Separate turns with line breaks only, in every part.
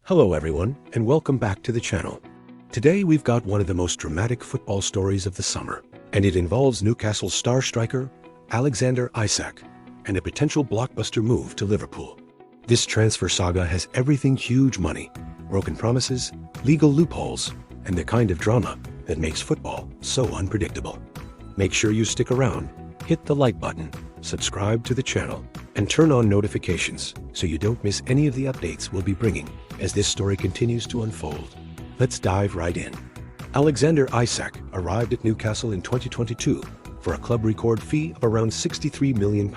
Hello everyone, and welcome back to the channel. Today we've got one of the most dramatic football stories of the summer, and it involves Newcastle's star striker, Alexander Isak, and a potential blockbuster move to Liverpool. This transfer saga has everything: huge money, broken promises, legal loopholes, and the kind of drama that makes football so unpredictable. Make sure you stick around, hit the like button, subscribe to the channel, and turn on notifications so you don't miss any of the updates we'll be bringing as this story continues to unfold. Let's dive right in. Alexander Isak arrived at Newcastle in 2022 for a club record fee of around £63 million.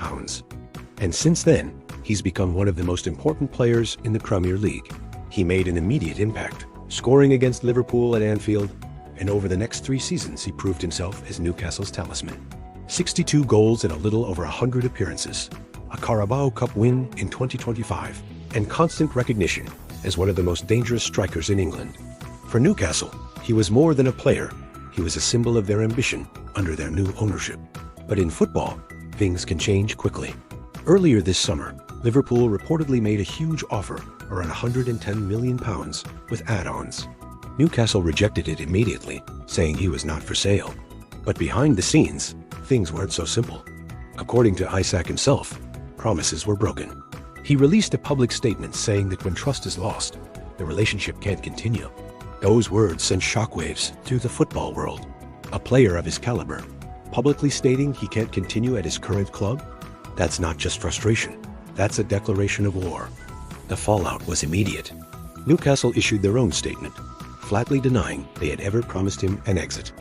And since then, he's become one of the most important players in the Premier League. He made an immediate impact, scoring against Liverpool at Anfield, and over the next 3 seasons he proved himself as Newcastle's talisman. 62 goals in a little over 100 appearances, a Carabao Cup win in 2025, and constant recognition as one of the most dangerous strikers in England. For Newcastle, he was more than a player. He was a symbol of their ambition under their new ownership. But in football, things can change quickly. Earlier this summer, Liverpool reportedly made a huge offer around £110 million with add-ons. Newcastle rejected it immediately, saying he was not for sale. But behind the scenes, things weren't so simple. According to Isak himself, promises were broken. He released a public statement saying that when trust is lost, the relationship can't continue. Those words sent shockwaves through the football world. A player of his caliber, publicly stating he can't continue at his current club? That's not just frustration, that's a declaration of war. The fallout was immediate. Newcastle issued their own statement, flatly denying they had ever promised him an exit.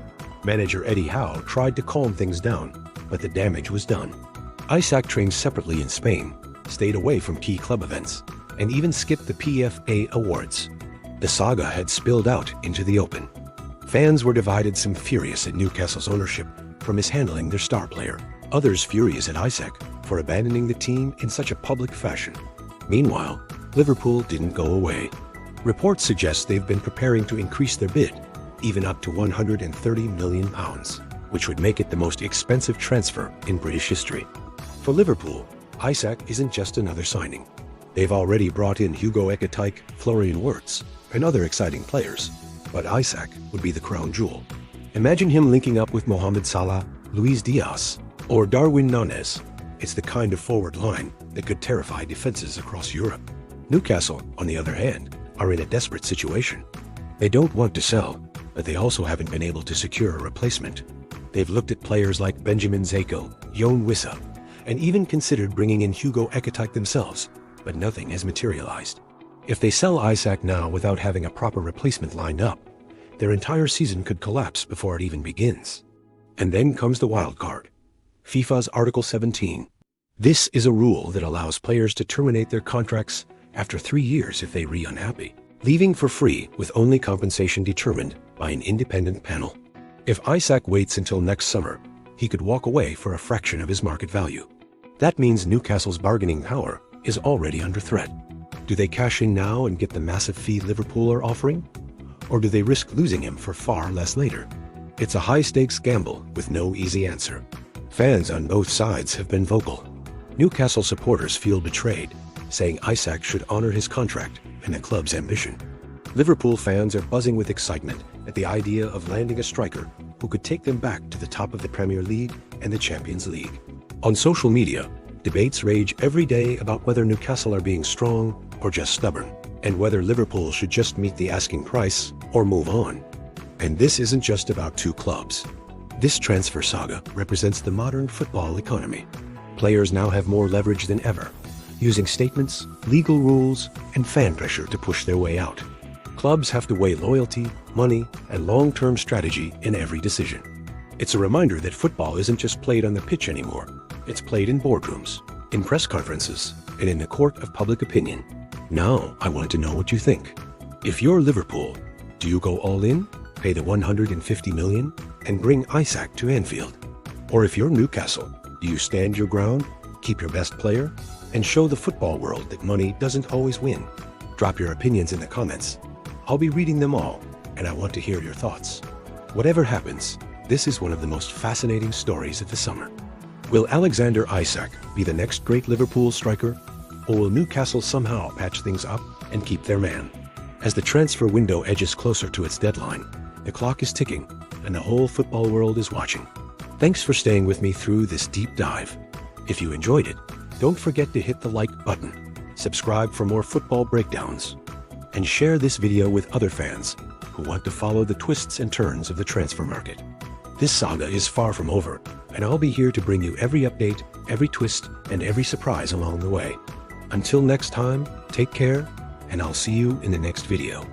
Manager Eddie Howe tried to calm things down, but the damage was done. Isak trained separately in Spain, stayed away from key club events, and even skipped the PFA Awards. The saga had spilled out into the open. Fans were divided, some furious at Newcastle's ownership for mishandling their star player, others furious at Isak for abandoning the team in such a public fashion. Meanwhile, Liverpool didn't go away. Reports suggest they've been preparing to increase their bid, even up to £130 million, which would make it the most expensive transfer in British history. For Liverpool, Isak isn't just another signing. They've already brought in Hugo Ekitike, Florian Wirtz, and other exciting players, but Isak would be the crown jewel. Imagine him linking up with Mohamed Salah, Luis Diaz, or Darwin Núñez. It's the kind of forward line that could terrify defenses across Europe. Newcastle, on the other hand, are in a desperate situation. They don't want to sell, but they also haven't been able to secure a replacement. They've looked at players like Benjamin Zeko, Yoane Wissa, and even considered bringing in Hugo Ekitike themselves, but nothing has materialized. If they sell Isak now without having a proper replacement lined up, their entire season could collapse before it even begins. And then comes the wild card, FIFA's Article 17. This is a rule that allows players to terminate their contracts after 3 years if they unhappy, leaving for free with only compensation determined by an independent panel. If Isak waits until next summer, he could walk away for a fraction of his market value. That means Newcastle's bargaining power is already under threat. Do they cash in now and get the massive fee Liverpool are offering? Or do they risk losing him for far less later? It's a high-stakes gamble with no easy answer. Fans on both sides have been vocal. Newcastle supporters feel betrayed, saying Isak should honor his contract and the club's ambition. Liverpool fans are buzzing with excitement at the idea of landing a striker who could take them back to the top of the Premier League and the Champions League. On social media, debates rage every day about whether Newcastle are being strong or just stubborn, and whether Liverpool should just meet the asking price or move on. And this isn't just about 2 clubs. This transfer saga represents the modern football economy. Players now have more leverage than ever, using statements, legal rules, and fan pressure to push their way out. Clubs have to weigh loyalty, money, and long-term strategy in every decision. It's a reminder that football isn't just played on the pitch anymore. It's played in boardrooms, in press conferences, and in the court of public opinion. Now, I want to know what you think. If you're Liverpool, do you go all in, pay the £150 million, and bring Isak to Anfield? Or if you're Newcastle, do you stand your ground, keep your best player, and show the football world that money doesn't always win? Drop your opinions in the comments. I'll be reading them all, and I want to hear your thoughts. Whatever happens, this is one of the most fascinating stories of the summer. Will Alexander Isak be the next great Liverpool striker, or will Newcastle somehow patch things up and keep their man? As the transfer window edges closer to its deadline, the clock is ticking, and the whole football world is watching. Thanks for staying with me through this deep dive. If you enjoyed it, don't forget to hit the like button, subscribe for more football breakdowns, and share this video with other fans who want to follow the twists and turns of the transfer market. This saga is far from over, and I'll be here to bring you every update, every twist, and every surprise along the way. Until next time, take care, and I'll see you in the next video.